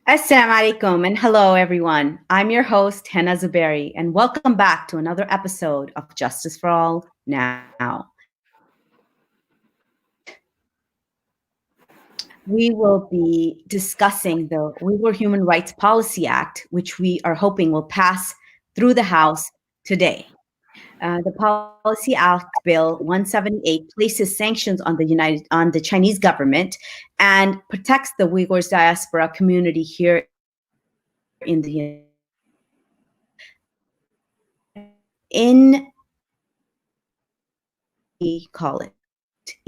Assalamu alaikum and hello everyone. I'm your host Henna Zuberi and welcome back to another episode of Justice for All Now. We will be discussing the Uyghur Human Rights Policy Act, which we are hoping will pass through the House today. The Policy Act Bill 178 places sanctions on the Chinese government and protects the Uyghurs diaspora community here in the United in we call it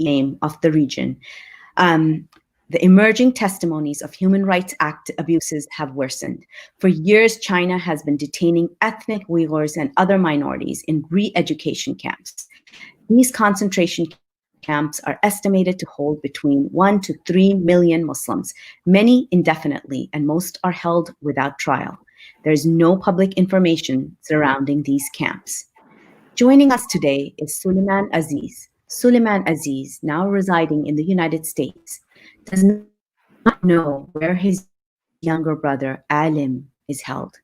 name of the region. The emerging testimonies of human rights act abuses have worsened. For years, China has been detaining ethnic Uyghurs and other minorities in re-education camps. These concentration camps are estimated to hold between 1 to 3 million Muslims, many indefinitely, and most are held without trial. There is no public information surrounding these camps. Joining us today is Sulayman Aziz. Sulayman Aziz, now residing in the United States, does not know where his younger brother Alim is held.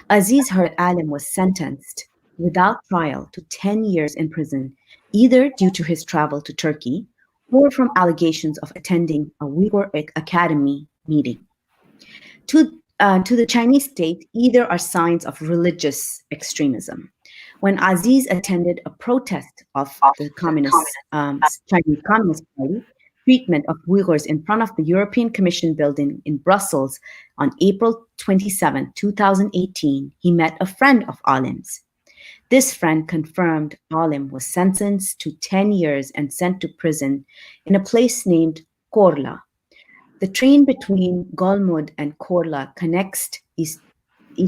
Aziz heard Alim was sentenced without trial to 10 years in prison, either due to his travel to Turkey or from allegations of attending a Uyghur Academy meeting. To the Chinese state, either are signs of religious extremism. When Aziz attended a protest of the Chinese Communist Party treatment of Uyghurs in front of the European Commission building in Brussels on April 27, 2018, he met a friend of Alim's. This friend confirmed Alim was sentenced to 10 years and sent to prison in a place named Korla. The train between Golmud and Korla connects East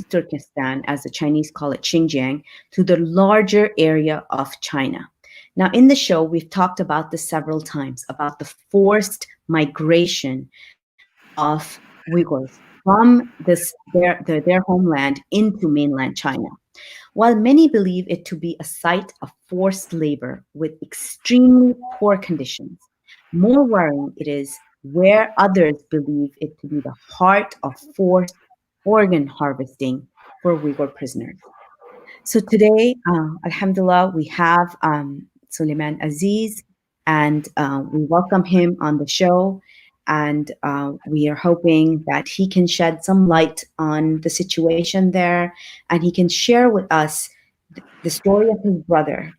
Turkestan, as the Chinese call it Xinjiang, to the larger area of China. Now, in the show, we've talked about this several times, about the forced migration of Uyghurs from their homeland into mainland China. While many believe it to be a site of forced labor with extremely poor conditions, more worrying it is where others believe it to be the heart of forced organ harvesting for Uyghur prisoners. So today, Alhamdulillah, we have Sulayman Aziz, and we welcome him on the show. And we are hoping that he can shed some light on the situation there, and he can share with us the story of his brother.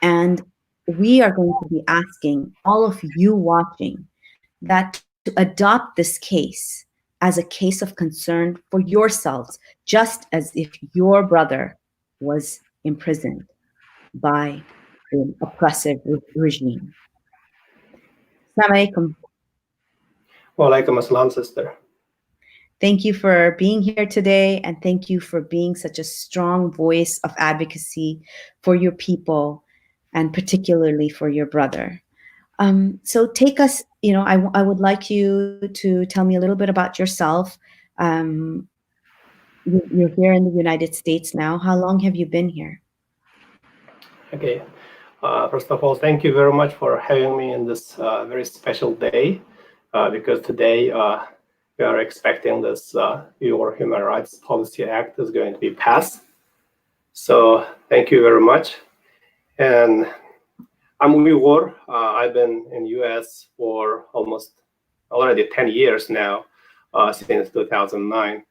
And we are going to be asking all of you watching that to adopt this case as a case of concern for yourselves, just as if your brother was imprisoned by an oppressive regime. Assalamu alaikum. Wa alaikum assalam, sister. Thank you for being here today, and thank you for being such a strong voice of advocacy for your people, and particularly for your brother. So take us, I would like you to tell me a little bit about yourself. You're here in the United States now. How long have you been here? Okay. First of all, thank you very much for having me in this very special day, because today we are expecting this Uyghur Human Rights Policy Act is going to be passed. So thank you very much. And I'm Uyghur. I've been in US for almost already 10 years now, since 2009.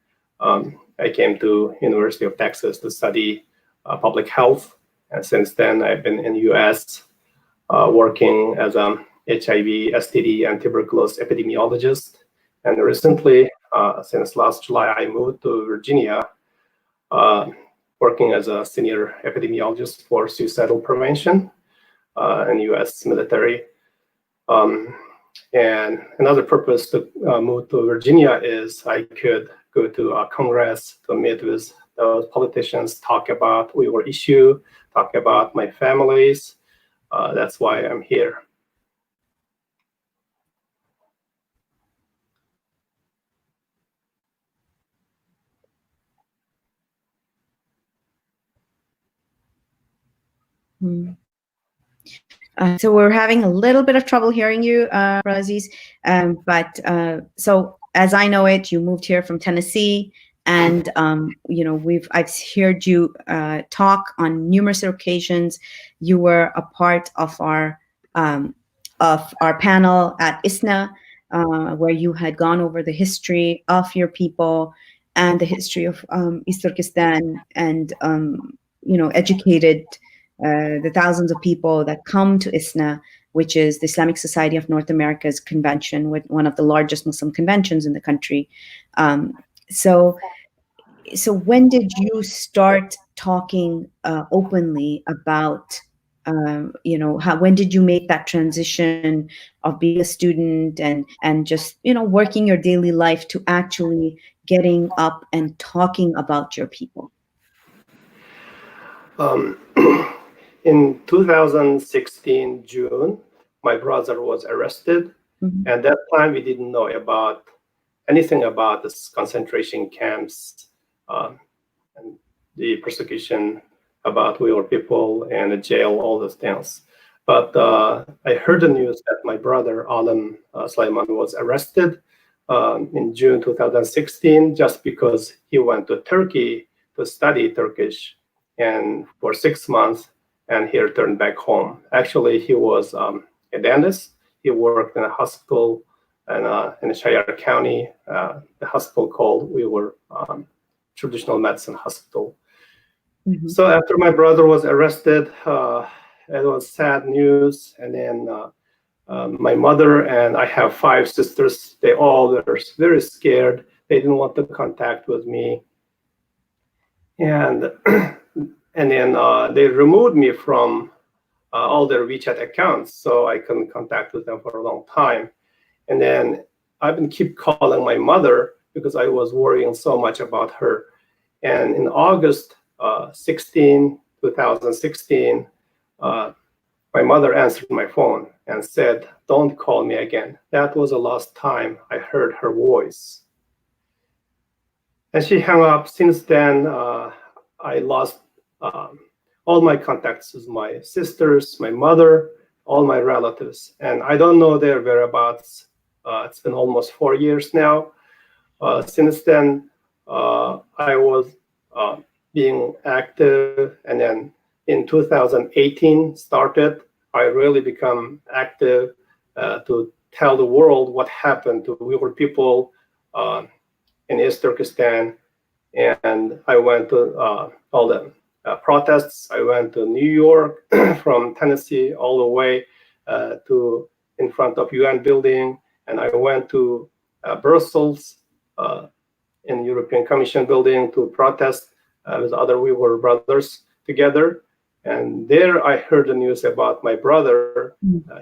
I came to University of Texas to study public health. And since then, I've been in US working as a HIV, STD, and tuberculosis epidemiologist. And recently, since last July, I moved to Virginia, working as a senior epidemiologist for suicidal prevention in US military. And another purpose to move to Virginia is I could go to Congress to meet with those politicians, talk about Uyghur issue, talk about my families. That's why I'm here. So we're having a little bit of trouble hearing you, Aziz. So as I know it, you moved here from Tennessee, and I've heard you talk on numerous occasions. You were a part of our panel at ISNA, where you had gone over the history of your people and the history of East Turkestan, and educated the thousands of people that come to ISNA, which is the Islamic Society of North America's convention, with one of the largest Muslim conventions in the country. So when did you start talking openly about, when did you make that transition of being a student and just, working your daily life to actually getting up and talking about your people? In 2016 June, my brother was arrested. Mm-hmm. And at that time, we didn't know anything about this concentration camps and the persecution about Uyghur people and the jail, all those things. But I heard the news that my brother, Alam Sulayman, was arrested in June 2016 just because he went to Turkey to study Turkish, and for 6 months, and he returned back home. Actually, he was a dentist. He worked in a hospital in Shire County, the hospital called Uyghur Traditional Medicine Hospital. Mm-hmm. So after my brother was arrested, it was sad news. And then my mother, and I have 5 sisters, they all were very scared. They didn't want to contact with me. And and then they removed me from all their WeChat accounts, so I couldn't contact with them for a long time. And then I've been keep calling my mother because I was worrying so much about her. And in August 2016, my mother answered my phone and said, "Don't call me again." That was the last time I heard her voice. And she hung up. Since then, I lost all my contacts with my sisters, my mother, all my relatives. And I don't know their whereabouts. It's been almost 4 years now. Since then, I was being active. And then in 2018 started, I really become active to tell the world what happened to Uyghur people in East Turkestan. And I went to all the protests. I went to New York from Tennessee all the way to in front of UN building. And I went to Brussels in European Commission building to protest with other Uyghur brothers together. And there I heard the news about my brother.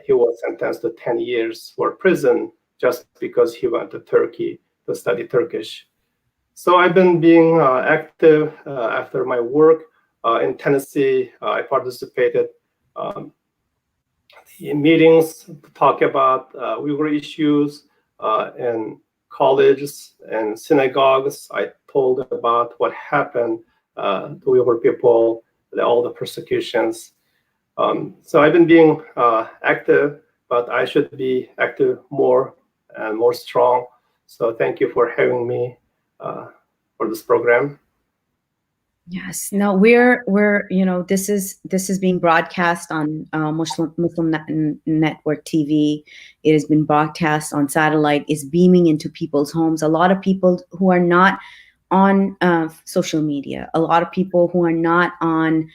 He was sentenced to 10 years for prison just because he went to Turkey to study Turkish. So I've been being active after my work in Tennessee. I participated in meetings to talk about Uyghur issues in colleges and synagogues. I told about what happened to Uyghur people, all the persecutions. So I've been being active, but I should be active more and more strong. So thank you for having me for this program. Yes. No, we're this is being broadcast on Muslim Network TV. It has been broadcast on satellite. It's beaming into people's homes. A lot of people who are not on social media, a lot of people who are not on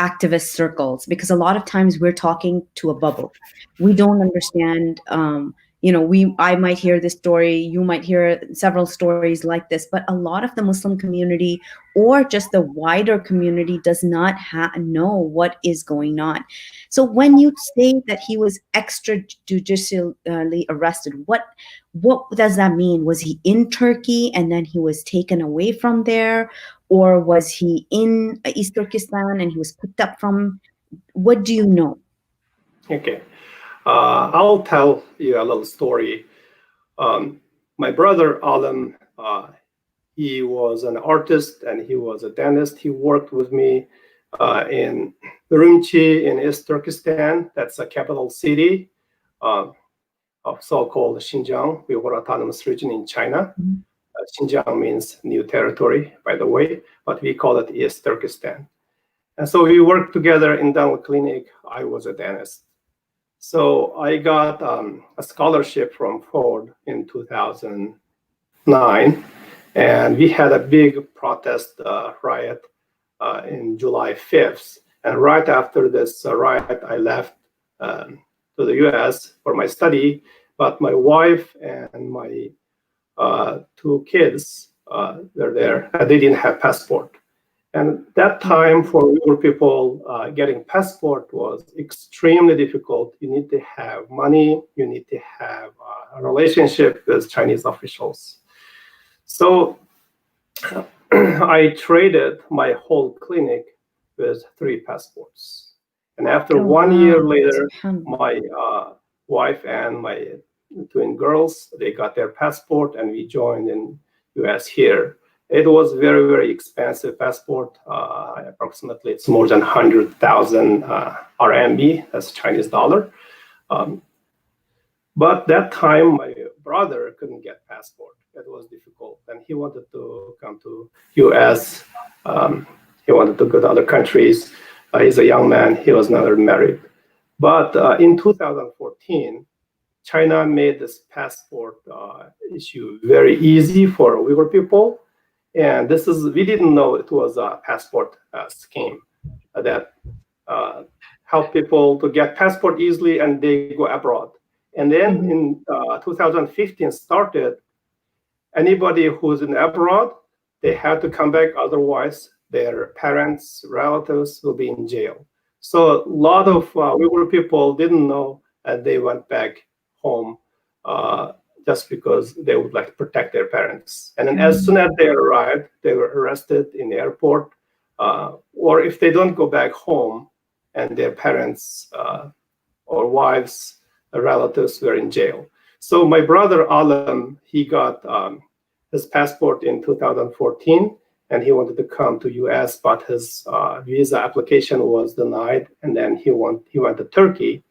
activist circles, because a lot of times we're talking to a bubble. We don't understand. I might hear this story, you might hear several stories like this, but a lot of the Muslim community or just the wider community does not know what is going on. So when you say that he was extrajudicially arrested, what does that mean? Was he in Turkey and then he was taken away from there? Or was he in East Turkestan and he was picked up from? What do you know? Okay. I'll tell you a little story. My brother, Alam, he was an artist and he was a dentist. He worked with me in Urumqi in East Turkestan. That's a capital city. of so-called Xinjiang, Uyghur Autonomous Region in China. Xinjiang means new territory, by the way, but we call it East Turkestan. And so we worked together in dental clinic. I was a dentist. So I got a scholarship from Ford in 2009, and we had a big protest riot in July 5th. And right after this riot, I left to the US for my study, but my wife and my two kids were there. They didn't have passport. And that time for Uyghur people, getting passport was extremely difficult. You need to have money. You need to have a relationship with Chinese officials. So I traded my whole clinic with 3 passports. And after 1 year later, my wife and my twin girls, they got their passport and we joined in US here. It was very, very expensive passport. Approximately, it's more than 100,000 RMB, that's Chinese dollar. But that time, my brother couldn't get passport. It was difficult, and he wanted to come to US. He wanted to go to other countries. He's a young man. He was never married. But in 2014, China made this passport issue very easy for Uyghur people. And this is, we didn't know it was a passport scheme that helped people to get passport easily and they go abroad. And then in 2015 started, anybody who's in abroad, they had to come back, otherwise their parents, relatives will be in jail. So a lot of Uyghur people didn't know, and they went back home just because they would like to protect their parents. And then as soon as they arrived, they were arrested in the airport. Or if they don't go back home and their parents or wives, relatives were in jail. So my brother Alam, he got his passport in 2014, and he wanted to come to US, but his visa application was denied. And then he went to Turkey.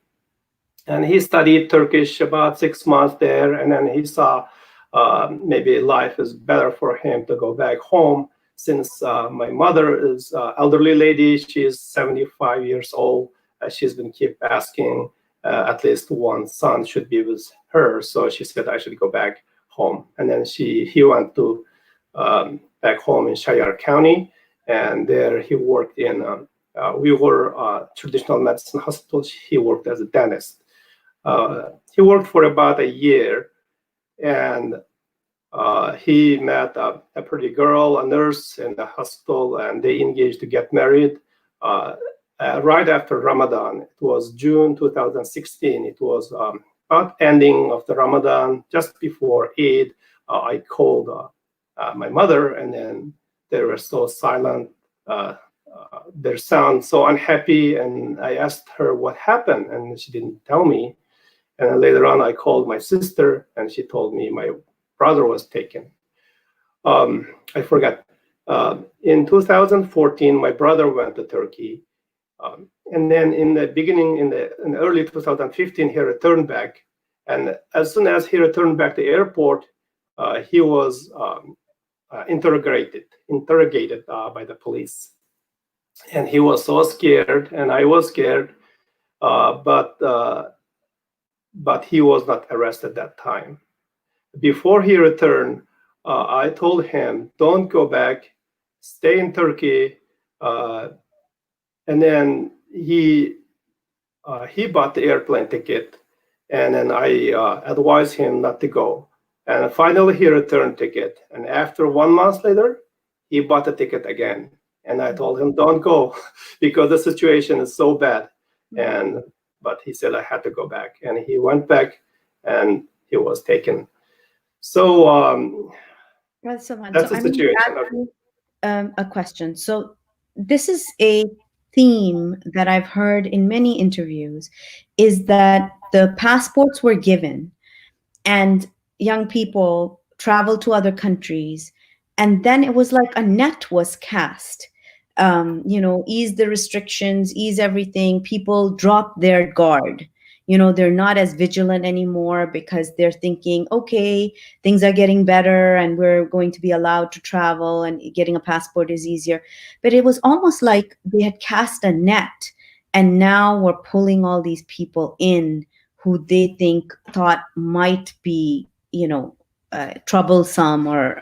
And he studied Turkish about 6 months there, and then he saw maybe life is better for him to go back home. Since my mother is an elderly lady, she is 75 years old. She's been keep asking at least one son should be with her, so she said I should go back home. And then he went to back home in Shayar County, and there he worked in Uyghur traditional medicine hospital. He worked as a dentist. He worked for about a year, and he met a pretty girl, a nurse in the hospital, and they engaged to get married right after Ramadan. It was June 2016. It was about ending of the Ramadan, just before Eid. I called my mother, and then they were so silent. They sound so unhappy, and I asked her what happened, and she didn't tell me. And then later on, I called my sister, and she told me my brother was taken. I forgot. In 2014, my brother went to Turkey. And then in the beginning, in early 2015, he returned back. And as soon as he returned back to the airport, he was interrogated by the police. And he was so scared, and I was scared, but he was not arrested that time. Before he returned, I told him, don't go back, stay in Turkey. And then he bought the airplane ticket, and then I advised him not to go. And finally he returned ticket. And after 1 month later, he bought the ticket again. And I told him, don't go, because the situation is so bad. But he said I had to go back, and he went back, and he was taken. So that's the situation. A question. So this is a theme that I've heard in many interviews, is that the passports were given, and young people traveled to other countries, and then it was like a net was cast. Ease the restrictions, ease everything. People dropped their guard. they're not as vigilant anymore because they're thinking, okay, things are getting better and we're going to be allowed to travel and getting a passport is easier. But it was almost like they had cast a net, and now we're pulling all these people in who they thought might be, troublesome or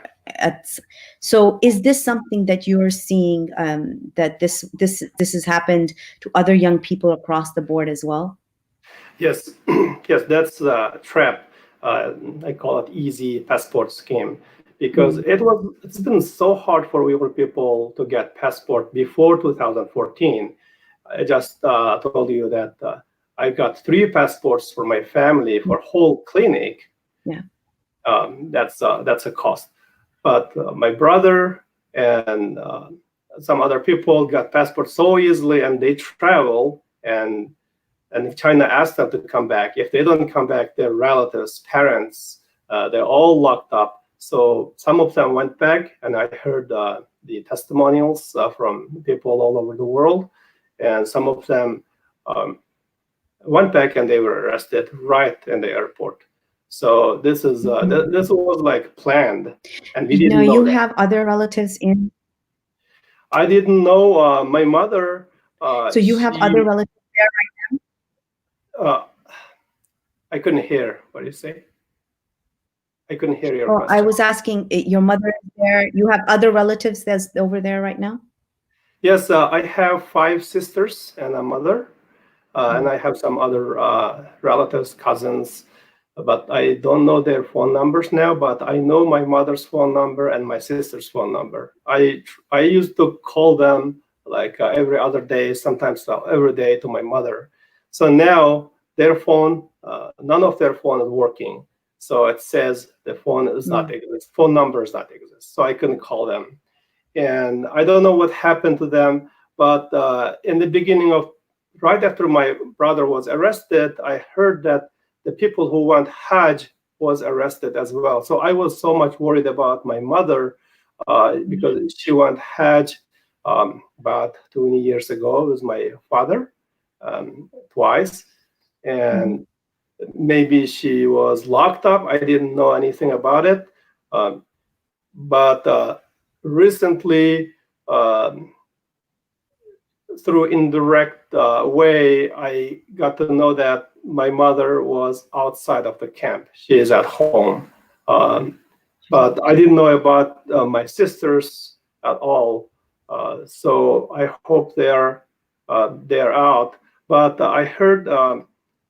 so is this something that you're seeing, that this has happened to other young people across the board as well? Yes, yes, that's a trap. I call it easy passport scheme because it's been so hard for Uyghur people to get passport before 2014. I just told you that I got 3 passports for my family for whole clinic. Yeah, that's a cost. But my brother and some other people got passports so easily, and they travel, and if China asked them to come back, if they don't come back, their relatives, parents, they're all locked up. So some of them went back, and I heard the testimonials from people all over the world, and some of them went back and they were arrested right in the airport. So this is this was like planned, and we didn't know. You that. have other relatives in? I didn't know. My mother. So you have other relatives there right now? I couldn't hear. What did you say? I couldn't hear your question. I was asking, your mother is there. You have other relatives that's over there right now? Yes, I have 5 sisters and a mother, and I have some other relatives, cousins, but I don't know their phone numbers now. But I know my mother's phone number and my sister's phone number. I used to call them like every other day, sometimes every day, to my mother. So now their phone, none of their phone is working. So it says the phone is not exist. Phone number does not exist. So I couldn't call them, and I don't know what happened to them. But in the beginning of, right after my brother was arrested, I heard that the people who went Hajj was arrested as well. So I was so much worried about my mother because she went Hajj about 20 years ago with my father twice. And maybe she was locked up. I didn't know anything about it. But recently, through indirect way, I got to know that my mother was outside of the camp. She is at home. But I didn't know about my sisters at all. So I hope they're out. But I heard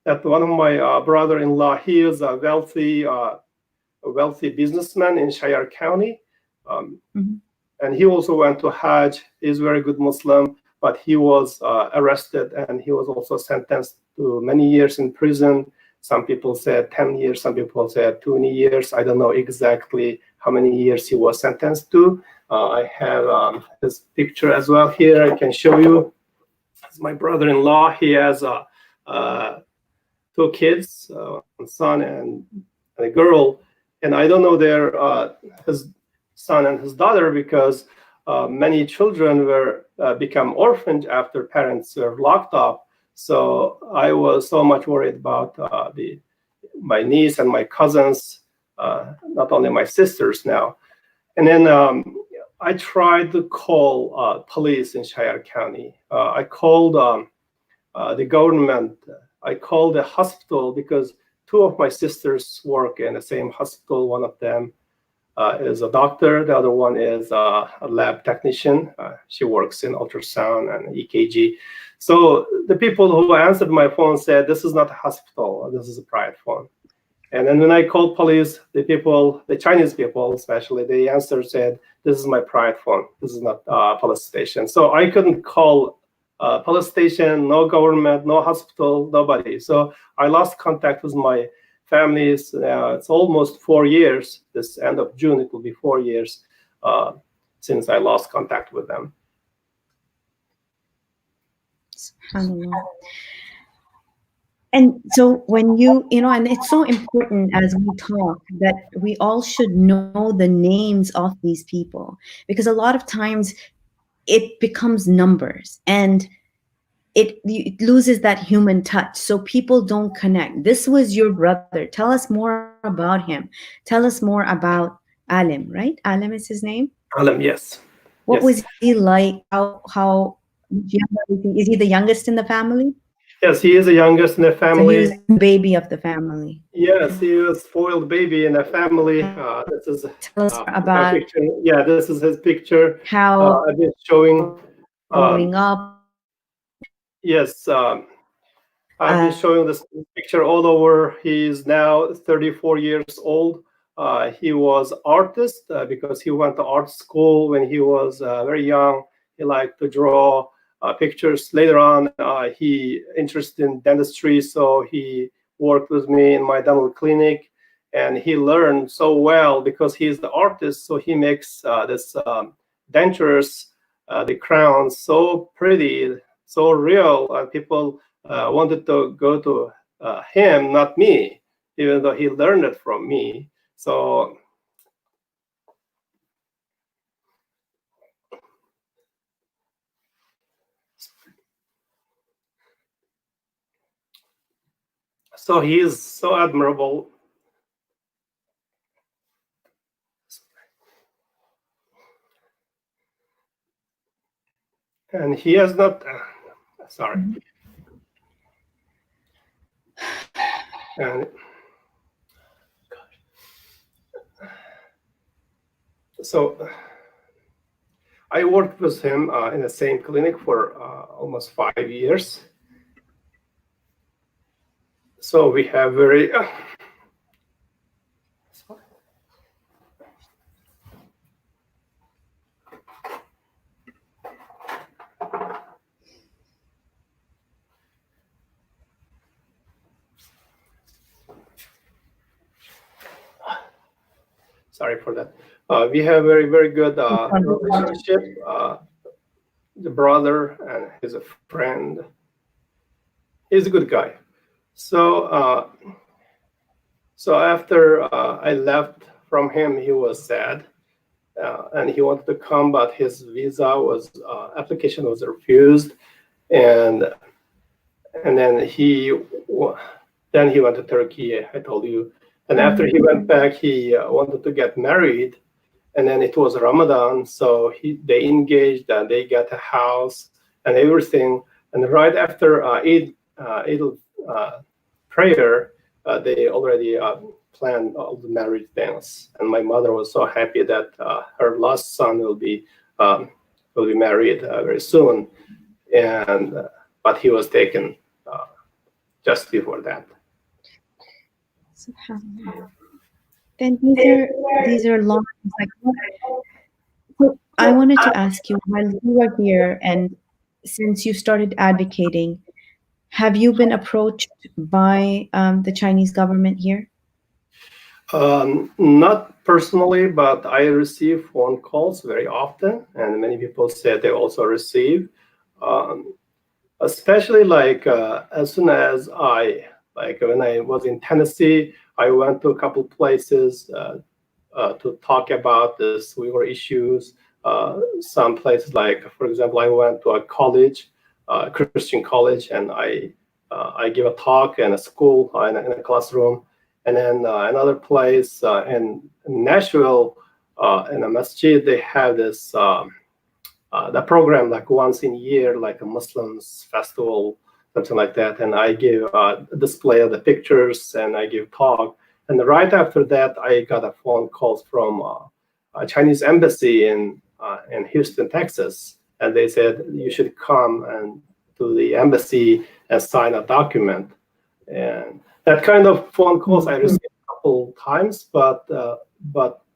that one of my brother-in-law, he is a wealthy businessman in Shire County. And he also went to Hajj. He's a very good Muslim, but he was arrested, and he was also sentenced to many years in prison. Some people said 10 years, some people said 20 years. I don't know exactly how many years he was sentenced to. I have his picture as well here. I can show you. It's my brother-in-law. He has 2 kids, a son and a girl. And I don't know his son and his daughter, because many children were become orphaned after parents were locked up. So I was so much worried about my niece and my cousins, not only my sisters now. And then I tried to call police in Shire County. I called the government. I called the hospital because 2 of my sisters work in the same hospital. One of them is a doctor. The other one is a lab technician. She works in ultrasound and EKG. So the people who answered my phone said, "This is not a hospital. This is a private phone." And then when I called police, the Chinese people especially, the answer said, "This is my private phone. This is not a police station." So I couldn't call police station, no government, no hospital, nobody. So I lost contact with my families. It's almost 4 years. This end of June, it will be 4 years since I lost contact with them. And so when and it's so important as we talk that we all should know the names of these people, because a lot of times it becomes numbers. And it loses that human touch, so people don't connect. This was your brother. Tell us more about him. Tell us more about Alim, right? Alim is his name. Alam, yes. What Yes. was he like? How is he the youngest in the family? Yes, he is the youngest in the So he was family. the baby of the family. Yes, he was spoiled baby in the family. This is Tell us my about picture. Yeah, this is his picture. how I've been showing. growing up. Yes, I've been showing this picture all over. He's now 34 years old. He was artist because he went to art school when he was very young. He liked to draw pictures. Later on, he interested in dentistry, so he worked with me in my dental clinic, and he learned so well because he's the artist. So he makes this dentures, the crowns, so pretty, so real, and people wanted to go to him, not me, even though he learned it from me. So he is so admirable. And he has not, sorry. And so I worked with him in the same clinic for almost 5 years. So we have very, sorry for that. We have very, very good relationship. The brother and he's a friend. He's a good guy. So so after I left from him, he was sad, and he wanted to come, but his visa was application was refused, and then he went to Turkey. I told you, and after he went back, he wanted to get married, and then it was Ramadan, so they engaged and they got a house and everything, and right after Eid prayer, they already planned all the marriage things, and my mother was so happy that her last son will be married very soon, and but he was taken just before that. Then these are long. Like, so I wanted to ask you, while you are here, and since you started advocating, have you been approached by the Chinese government here? Not personally, but I receive phone calls very often, and many people said they also receive, especially like as soon as when I was in Tennessee, I went to a couple places to talk about this Uyghur issues. Some places, like for example, I went to a college, Christian college, and I give a talk in a school in a classroom. And then another place in Nashville, in a masjid, they have this the program like once in a year, like a Muslims festival, something like that. And I give a display of the pictures and I give talk. And right after that, I got a phone call from a Chinese embassy in Houston, Texas, and they said you should come and to the embassy and sign a document. And that kind of phone calls I received a couple times, but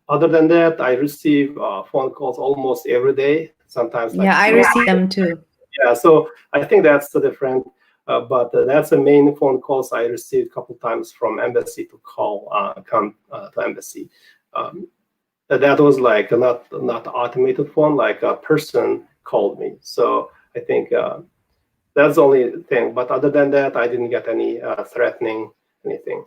other than that, I receive phone calls almost every day. Sometimes, like, I receive them too. Yeah, so I think that's the different. But that's the main phone calls I received a couple times from embassy to come to embassy. That was like not automated phone, like a person called me. So I think that's the only thing. But other than that, I didn't get any threatening anything.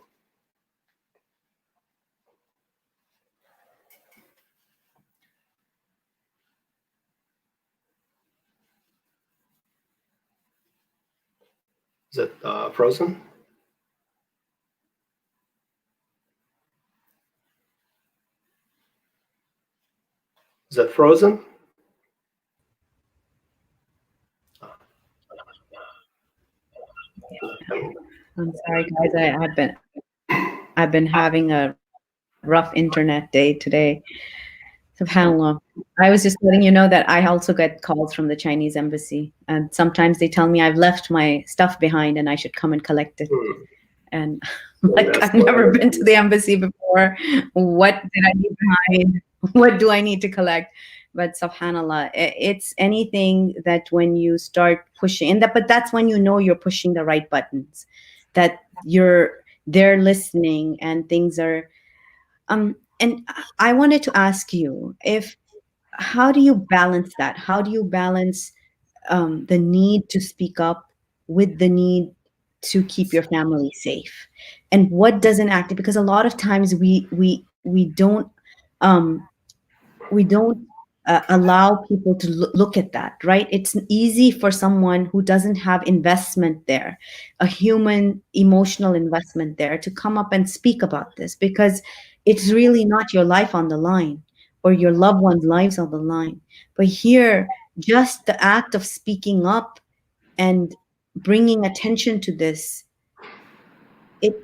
Is it frozen? Is it frozen? I'm sorry, guys. I've been having a rough internet day today. SubhanAllah. I was just letting you know that I also get calls from the Chinese embassy, and sometimes they tell me I've left my stuff behind and I should come and collect it. And like, I've never been to the embassy before. What did I leave behind? What do I need to collect? But subhanallah, it's anything that when you start pushing, but that's when you know you're pushing the right buttons, that they're listening and things are. And I wanted to ask you, how do you balance that? How do you balance the need to speak up with the need to keep your family safe? And what doesn't act, because a lot of times we don't allow people to look at that, right? It's easy for someone who doesn't have investment there, a human emotional investment there, to come up and speak about this, because it's really not your life on the line or your loved ones' lives on the line. But here, just the act of speaking up and bringing attention to this, it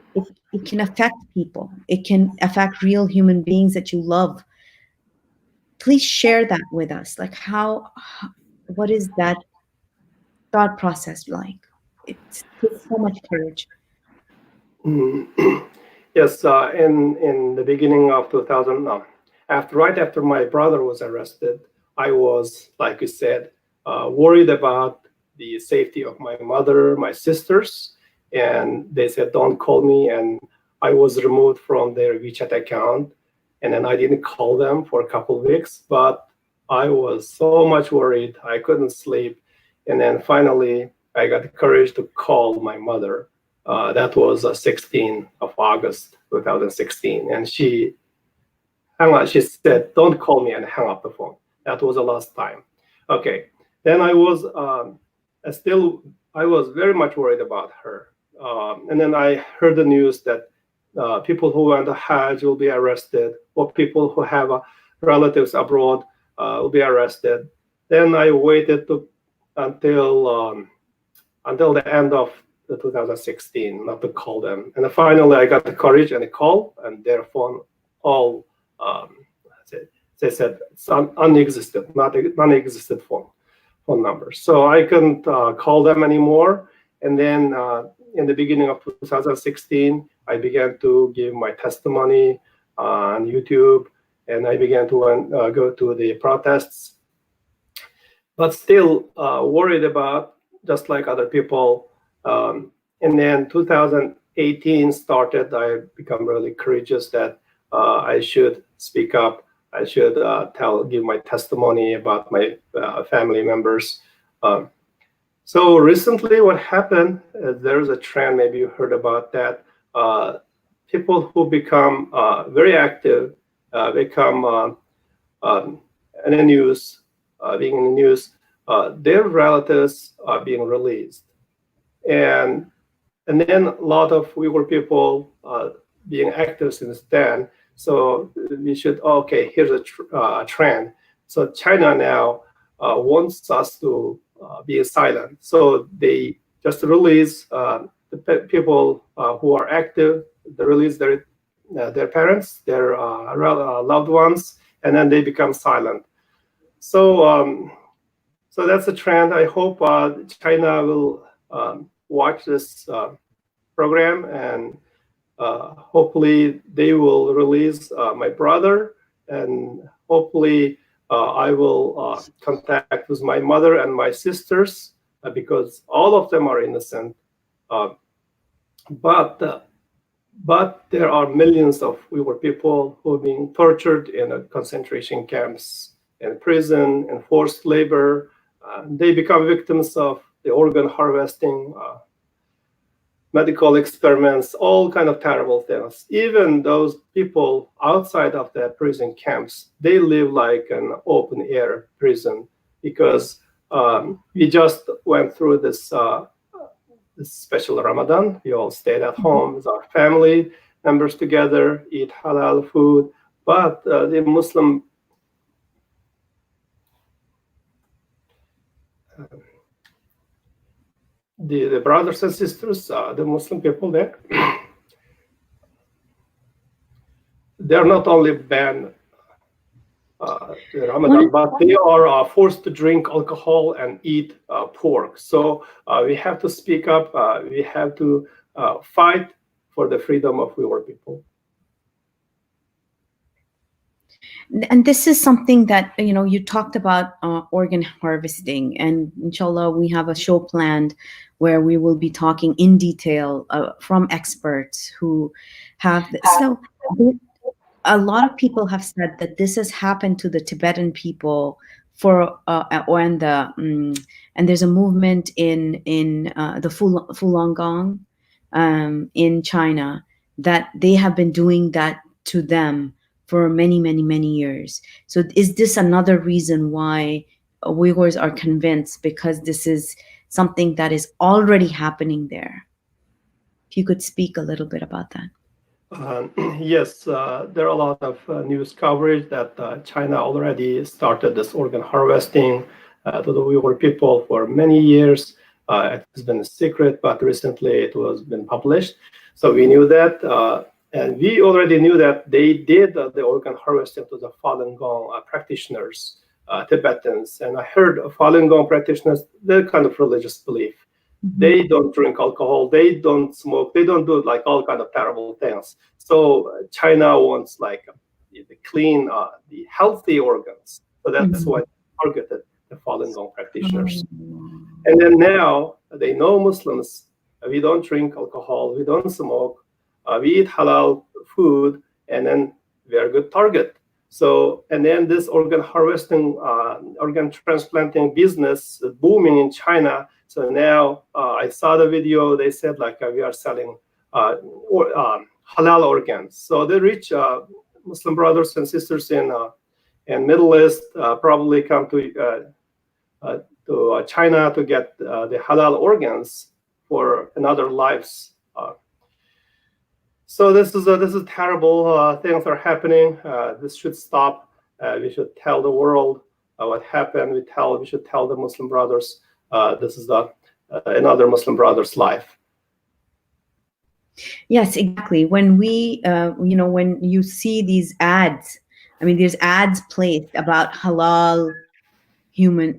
can affect people. It can affect real human beings that you love. Please share that with us. Like, what is that thought process like? It takes so much courage. Yes, in the beginning of 2000, right after my brother was arrested, I was, like you said, worried about the safety of my mother, my sisters, and they said, don't call me, and I was removed from their WeChat account, and then I didn't call them for a couple of weeks, but I was so much worried, I couldn't sleep, and then finally I got the courage to call my mother. That was 16th of August 2016, and she said, don't call me, and hung up the phone. That was the last time. Okay, then I was very much worried about her. And then I heard the news that people who went to Hajj will be arrested, or people who have relatives abroad will be arrested. Then I waited until the end of 2016 not to call them. And then finally I got the courage and a call, and their phone all they said it's non-existent phone numbers. So I couldn't call them anymore. And then in the beginning of 2016, I began to give my testimony on YouTube, and I began to go to the protests, but still worried about, just like other people. And then 2018 started. I become really courageous that I should speak up. I should give my testimony about my family members. So recently, what happened? There's a trend. Maybe you heard about that. People who become very active, become in the news, being in the news. Their relatives are being released, and then a lot of Uyghur people being active since then. So we should, okay, here's a trend. So China now wants us to be silent. So they just release the people who are active. They release their parents, their loved ones, and then they become silent. So so that's a trend. I hope China will watch this program, and hopefully they will release my brother, and hopefully I will contact with my mother and my sisters, because all of them are innocent. But there are millions of Uyghur people who are being tortured in concentration camps, in prison, in forced labor. They become victims of the organ harvesting, medical experiments, all kind of terrible things. Even those people outside of the prison camps, they live like an open air prison, because we just went through this this special Ramadan. We all stayed at home with our family members together, eat halal food. But the Muslim the brothers and sisters, the Muslim people there, they're not only banned the Ramadan, but they are forced to drink alcohol and eat pork. So we have to speak up. We have to fight for the freedom of Uyghur people. And this is something that, you talked about organ harvesting, and inshallah, we have a show planned where we will be talking in detail from experts who have so a lot of people have said that this has happened to the Tibetan people and there's a movement in the Falun Gong in China that they have been doing that to them for many, many, many years. So is this another reason why Uyghurs are convinced, because this is something that is already happening there? If you could speak a little bit about that. Yes, there are a lot of news coverage that China already started this organ harvesting to the Uyghur people for many years. It has been a secret, but recently it was been published. So we knew that, and we already knew that they did the organ harvesting to the Falun Gong practitioners, Tibetans. And I heard Falun Gong practitioners, their kind of religious belief. They don't drink alcohol, they don't smoke, they don't do like all kind of terrible things. So China wants like the clean, the healthy organs. So that's why they targeted the Falun Gong practitioners. And then now they know Muslims, we don't drink alcohol, we don't smoke, we eat halal food, and then we are a good target. So, and then this organ harvesting, organ transplanting business booming in China. So now I saw the video, they said like we are selling halal organs. So they reach Muslim brothers and sisters in Middle East probably come to China to get the halal organs for another lives. So this is terrible. Things are happening. This should stop. We should tell the world what happened. We should tell the Muslim brothers. This is another Muslim brother's life. Yes, exactly. When we, when you see these ads, I mean, there's ads placed about halal human,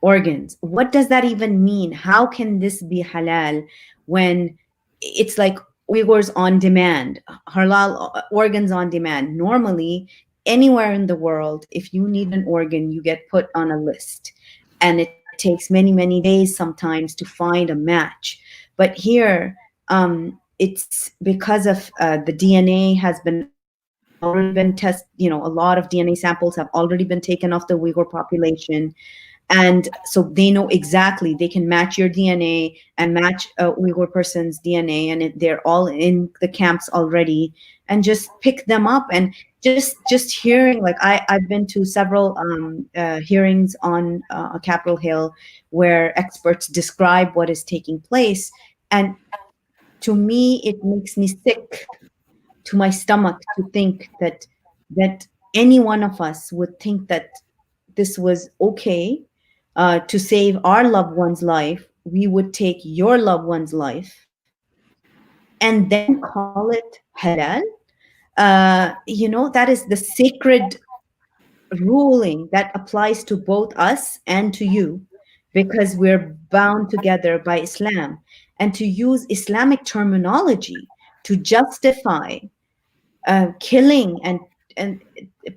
organs. What does that even mean? How can this be halal when it's like Uyghurs on demand, halal organs on demand? Normally, anywhere in the world, if you need an organ, you get put on a list, and it takes many, many days sometimes to find a match. But here, it's because of the DNA has been already been tested. A lot of DNA samples have already been taken off the Uyghur population. And so they know exactly, they can match your DNA and match a Uyghur person's DNA, and they're all in the camps already, and just pick them up. And just hearing, like I've been to several hearings on Capitol Hill where experts describe what is taking place. And to me, it makes me sick to my stomach to think that any one of us would think that this was okay. To save our loved one's life, we would take your loved one's life and then call it halal. That is the sacred ruling that applies to both us and to you, because we're bound together by Islam. And to use Islamic terminology to justify killing and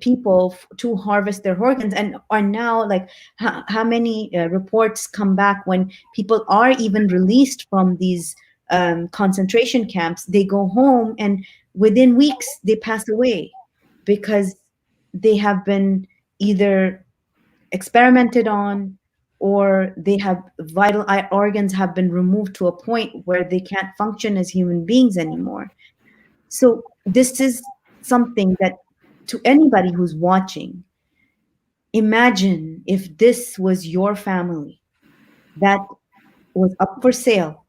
people to harvest their organs, and are now like how many reports come back when people are even released from these concentration camps, they go home and within weeks they pass away because they have been either experimented on, or they have vital organs have been removed to a point where they can't function as human beings anymore. So this is something that, to anybody who's watching, imagine if this was your family that was up for sale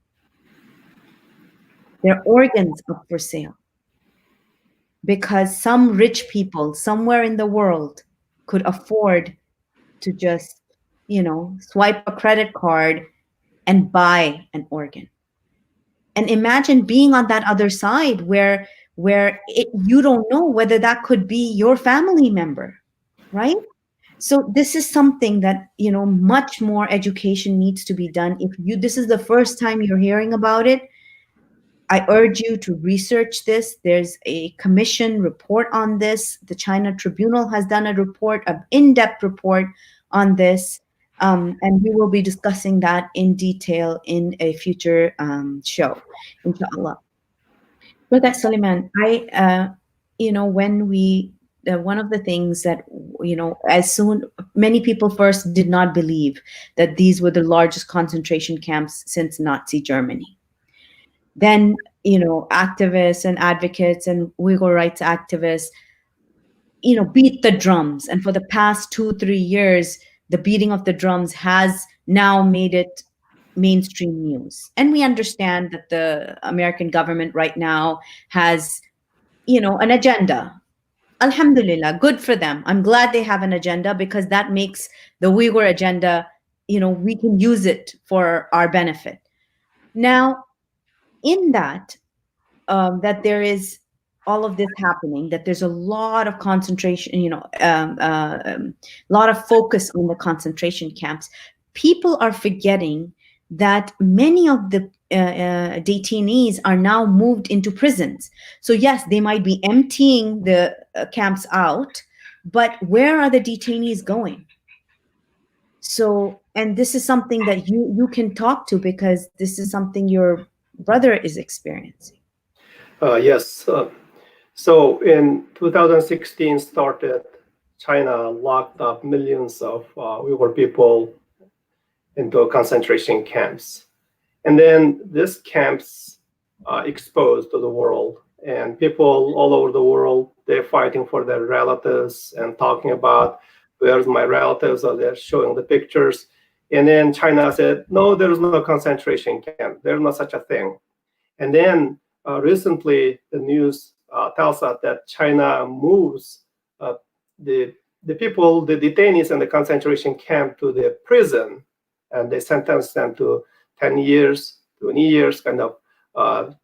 their organs up for sale because some rich people somewhere in the world could afford to just, swipe a credit card and buy an organ. And imagine being on that other side where you don't know whether that could be your family member, right? So this is something that, much more education needs to be done. If this is the first time you're hearing about it, I urge you to research this. There's a commission report on this. The China Tribunal has done a report, an in-depth report on this. And we will be discussing that in detail in a future show, inshallah. Brother Sulayman, one of the things that, many people first did not believe that these were the largest concentration camps since Nazi Germany. Then, activists and advocates and Uyghur rights activists, beat the drums. And for the past 2-3 years, the beating of the drums has now made it mainstream news. And we understand that the American government right now has, an agenda. Alhamdulillah, good for them. I'm glad they have an agenda because that makes the Uyghur agenda, we can use it for our benefit. Now, in that there is all of this happening, that there's a lot of concentration, lot of focus on the concentration camps. People are forgetting that many of the detainees are now moved into prisons. So yes, they might be emptying the camps out, but where are the detainees going? So, and this is something that you can talk to because this is something your brother is experiencing. Yes. So in 2016 started, China locked up millions of Uyghur people into concentration camps. And then these camps exposed to the world, and people all over the world, they're fighting for their relatives and talking about where's my relatives, or they're showing the pictures. And then China said, no, there's no concentration camp. There's no such a thing. And then recently, the news tells us that China moves the people, the detainees in the concentration camp to the prison, and they sentence them to 10 years, 20 years kind of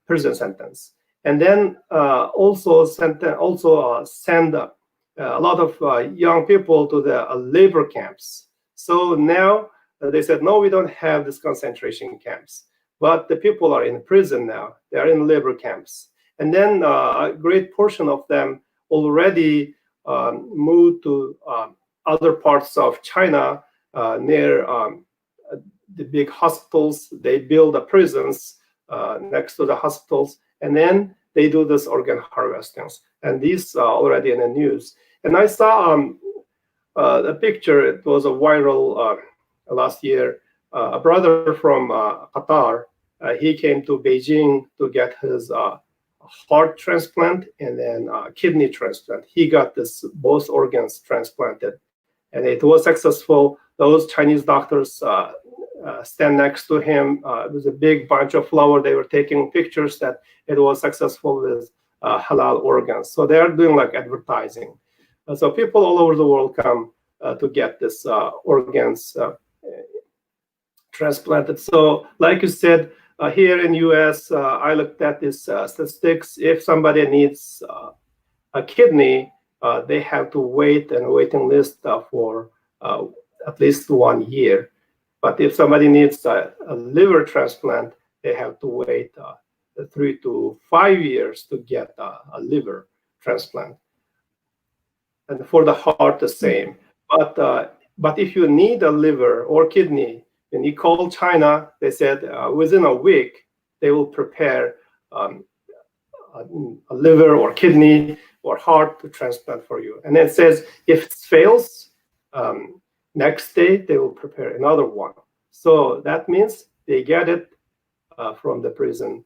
prison sentence. And then also send a lot of young people to the labor camps. So now they said, no, we don't have these concentration camps. But the people are in prison now. They are in labor camps. And then a great portion of them already moved to other parts of China near the big hospitals. They build the prisons next to the hospitals. And then they do this organ harvestings. And these are already in the news. And I saw a picture. It was a viral last year. A brother from Qatar, he came to Beijing to get his heart transplant and then kidney transplant. He got both organs transplanted, and it was successful. Those Chinese doctors stand next to him. It was a big bunch of flowers. They were taking pictures that it was successful with halal organs. So they are doing like advertising. So people all over the world come to get this organs transplanted. So like you said, here in US, I looked at these statistics. If somebody needs a kidney, they have to wait and waiting list for at least 1 year. But if somebody needs a liver transplant, they have to wait 3 to 5 years to get a liver transplant. And for the heart, the same. But if you need a liver or kidney, when you call China, they said within a week, they will prepare a liver or kidney or heart to transplant for you. And then it says if it fails, next day, they will prepare another one. So that means they get it from the prison,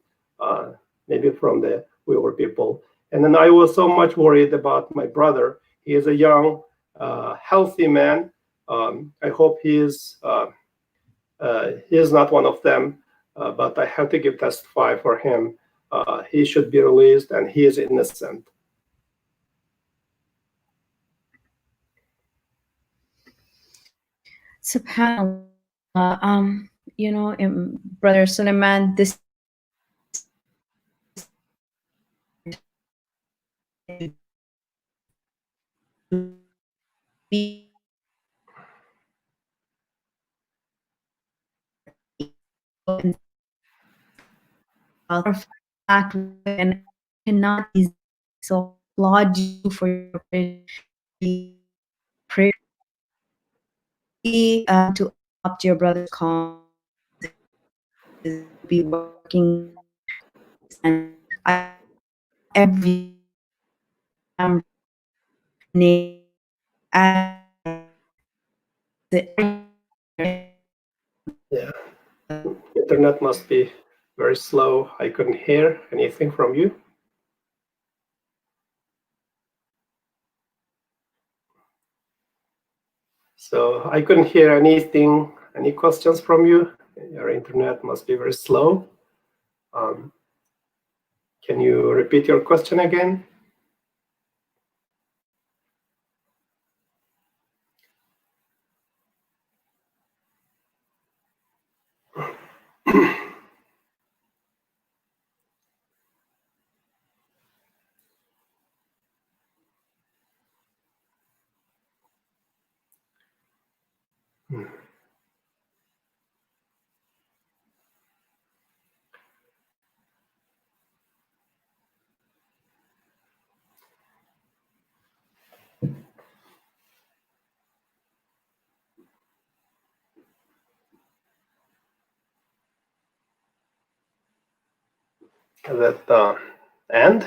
maybe from the Uyghur people. And then I was so much worried about my brother. He is a young, healthy man. I hope he is not one of them, but I have to testify for him. he should be released and he is innocent. SubhanAllah. Brother Sulayman, this fact and cannot easily so applaud you for your prayer to adopt your brother's cause, be working, and every Yeah, internet must be very slow. I couldn't hear anything from you. So I couldn't hear anything, any questions from you. Your internet must be very slow. Can you repeat your question again? Is that end?